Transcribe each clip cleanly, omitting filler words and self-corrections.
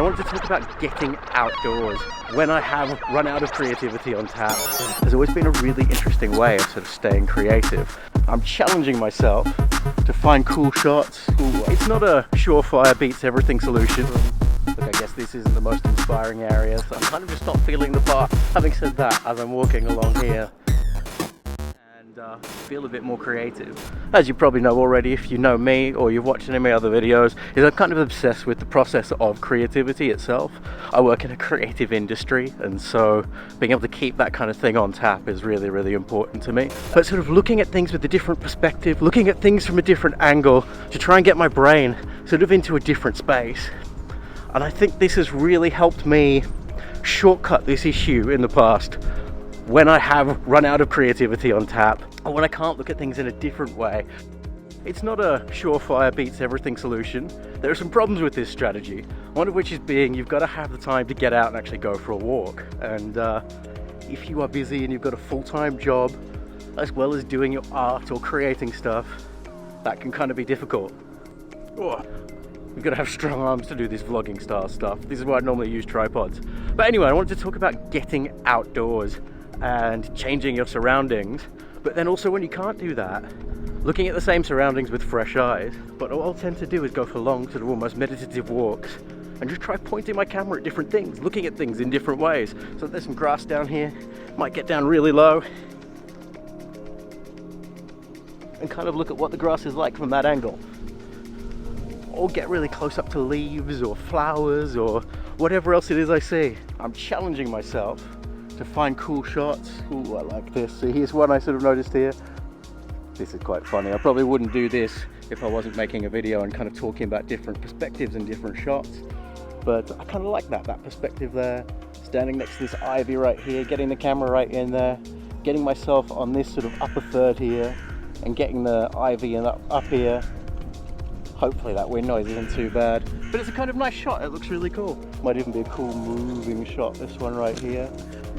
wanted to talk about getting outdoors when I have run out of creativity on tap. There's always been a really interesting way of sort of staying creative. I'm challenging myself to find cool shots. It's not a surefire beats everything solution. Look, I guess this isn't the most inspiring area, so I'm kind of just not feeling the part. Having said that, as I'm walking along here, feel a bit more creative. As you probably know already, if you know me or you've watched any of my other videos, is I'm kind of obsessed with the process of creativity itself. I work in a creative industry, and so being able to keep that kind of thing on tap is really, really important to me. But sort of looking at things with a different perspective, looking at things from a different angle to try and get my brain sort of into a different space. And I think this has really helped me shortcut this issue in the past when I have run out of creativity on tap, or when I can't look at things in a different way. It's not a surefire beats everything solution. There are some problems with this strategy, one of which is being you've got to have the time to get out and actually go for a walk. And if you are busy and you've got a full-time job, as well as doing your art or creating stuff, that can kind of be difficult. You've got to have strong arms to do this vlogging style stuff. This is why I normally use tripods. But anyway, I wanted to talk about getting outdoors and changing your surroundings, but then also when you can't do that, looking at the same surroundings with fresh eyes. But what I'll tend to do is go for long, sort of almost meditative walks and just try pointing my camera at different things, looking at things in different ways. So there's some grass down here, might get down really low and kind of look at what the grass is like from that angle, or get really close up to leaves or flowers or whatever else it is I see. I'm challenging myself to find cool shots. Ooh, I like this. So here's one I sort of noticed here. This is quite funny. I probably wouldn't do this if I wasn't making a video and kind of talking about different perspectives and different shots. But I kind of like that perspective there. Standing next to this ivy right here, getting the camera right in there, getting myself on this sort of upper third here, and getting the ivy and up here. Hopefully that wind noise isn't too bad. But it's a kind of nice shot. It looks really cool. Might even be a cool moving shot, this one right here.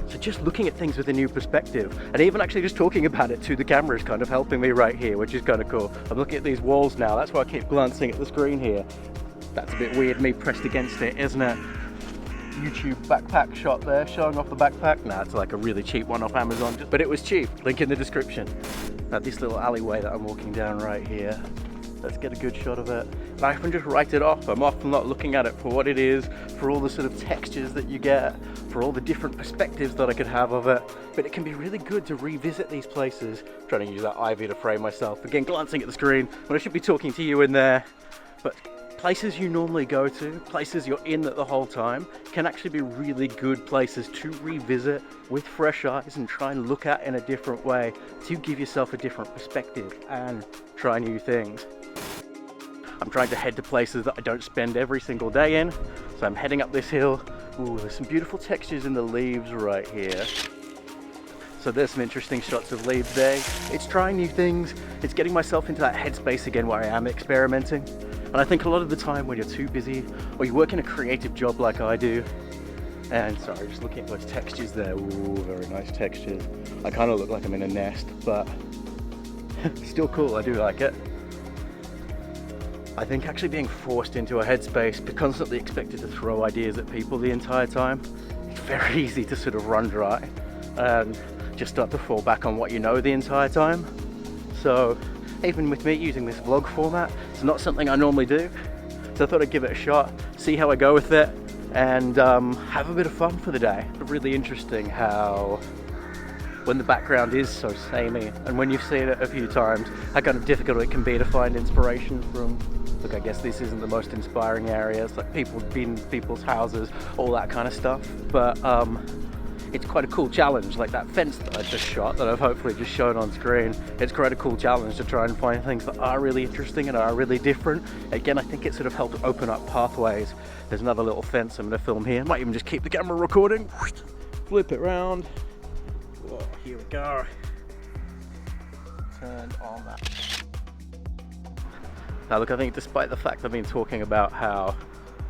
So just looking at things with a new perspective, and even actually just talking about it to the camera is kind of helping me right here, which is kind of cool. I'm looking at these walls now, that's why I keep glancing at the screen here. That's a bit weird, me pressed against it, isn't it? YouTube backpack shot there, showing off the backpack. Nah, it's like a really cheap one off Amazon, but it was cheap. Link in the description. Now this little alleyway that I'm walking down right here, let's get a good shot of it. And I often just write it off. I'm often not looking at it for what it is, for all the sort of textures that you get, for all the different perspectives that I could have of it. But it can be really good to revisit these places. I'm trying to use that ivy to frame myself. Again, glancing at the screen when I should be talking to you in there. But places you normally go to, places you're in the whole time, can actually be really good places to revisit with fresh eyes and try and look at in a different way to give yourself a different perspective and try new things. I'm trying to head to places that I don't spend every single day in, so I'm heading up this hill. Ooh, there's some beautiful textures in the leaves right here. So there's some interesting shots of leaves there. It's trying new things, it's getting myself into that headspace again where I am experimenting. And I think a lot of the time when you're too busy, or you work in a creative job like I do, and sorry, just looking at those textures there, ooh, very nice textures. I kind of look like I'm in a nest, but still cool, I do like it. I think actually being forced into a headspace, but constantly expected to throw ideas at people the entire time, it's very easy to sort of run dry and just start to fall back on what you know the entire time. So even with me using this vlog format, it's not something I normally do. So I thought I'd give it a shot, see how I go with it, and have a bit of fun for the day. Really interesting how when the background is so samey, and when you've seen it a few times, how kind of difficult it can be to find inspiration from. Look, I guess this isn't the most inspiring areas, like people's houses, all that kind of stuff. But it's quite a cool challenge, like that fence that I just shot, that I've hopefully just shown on screen. It's quite a cool challenge to try and find things that are really interesting and are really different. Again, I think it sort of helps open up pathways. There's another little fence I'm going to film here. Might even just keep the camera recording. Flip it round. Whoa, here we go. Turn on that. Now look, I think despite the fact I've been talking about how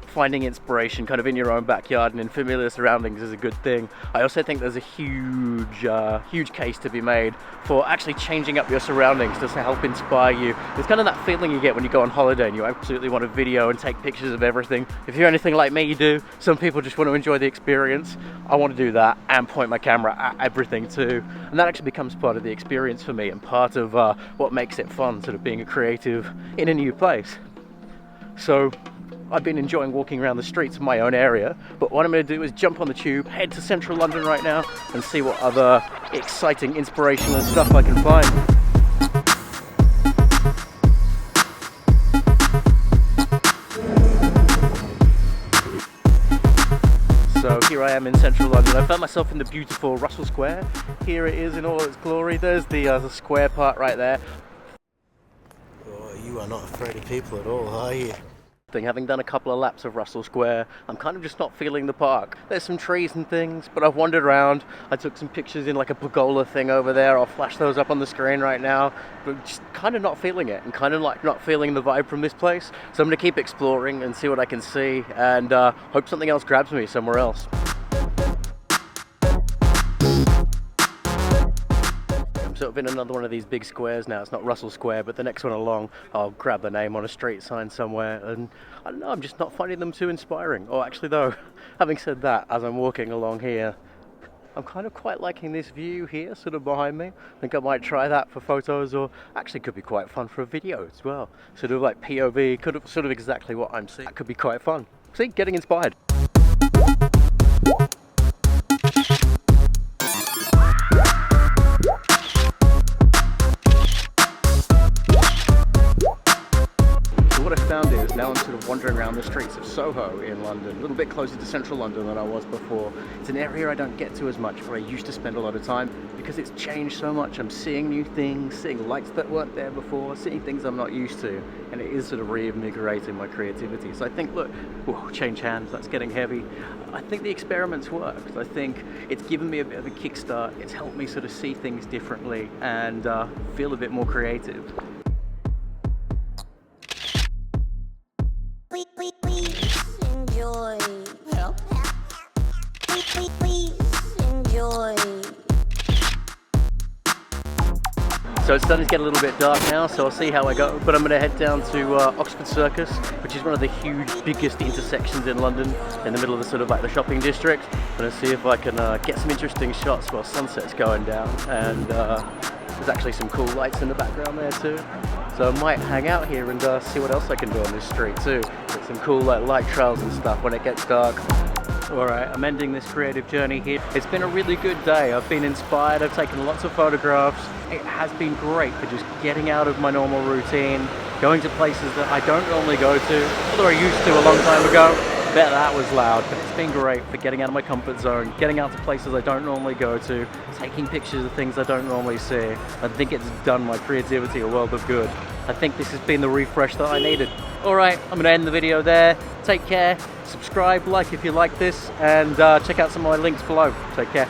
finding inspiration kind of in your own backyard and in familiar surroundings is a good thing. I also think there's a huge case to be made for actually changing up your surroundings to help inspire you. It's kind of that feeling you get when you go on holiday and you absolutely want to video and take pictures of everything. If you're anything like me, you do. Some people just want to enjoy the experience. I want to do that and point my camera at everything too. And that actually becomes part of the experience for me and part of what makes it fun, sort of being a creative in a new place. So I've been enjoying walking around the streets of my own area, but what I'm going to do is jump on the tube, head to central London right now, and see what other exciting, inspirational stuff I can find. So here I am in central London. I found myself in the beautiful Russell Square. Here it is in all its glory. There's the square part right there. Oh, you are not afraid of people at all, are you? Having done a couple of laps of Russell Square, I'm kind of just not feeling the park. There's some trees and things, but I've wandered around. I took some pictures in like a pergola thing over there. I'll flash those up on the screen right now, but just kind of not feeling it and kind of like not feeling the vibe from this place. So I'm going to keep exploring and see what I can see and hope something else grabs me somewhere else. Sort of in another one of these big squares now. It's not Russell Square, but the next one along, I'll grab the name on a street sign somewhere, and I don't know, I'm just not finding them too inspiring. Oh, actually though, having said that, as I'm walking along here, I'm kind of quite liking this view here, sort of behind me. I think I might try that for photos, or actually could be quite fun for a video as well. Sort of like POV, could have sort of exactly what I'm seeing. That could be quite fun. See, getting inspired. What I found is now I'm sort of wandering around the streets of Soho in London, a little bit closer to central London than I was before. It's an area I don't get to as much, where I used to spend a lot of time, because it's changed so much. I'm seeing new things, seeing lights that weren't there before, seeing things I'm not used to, and it is sort of reinvigorating my creativity. So I think, look, whoa, change hands, that's getting heavy. I think the experiment's worked. I think it's given me a bit of a kickstart. It's helped me sort of see things differently and feel a bit more creative. Please enjoy. Please enjoy. So it's starting to get a little bit dark now, so I'll see how I go. But I'm going to head down to Oxford Circus, which is one of the biggest intersections in London, in the middle of the sort of like the shopping district. I'm going to see if I can get some interesting shots while sunset's going down. And there's actually some cool lights in the background there too. So I might hang out here and see what else I can do on this street too. Get some cool like light trails and stuff when it gets dark. Alright, I'm ending this creative journey here. It's been a really good day. I've been inspired, I've taken lots of photographs. It has been great for just getting out of my normal routine, going to places that I don't normally go to, although I used to a long time ago. Bet that was loud, but it's been great for getting out of my comfort zone, getting out to places I don't normally go to, taking pictures of things I don't normally see. I think it's done my creativity a world of good. I think this has been the refresh that I needed. Alright, I'm going to end the video there. Take care, subscribe, like if you like this, and check out some of my links below. Take care.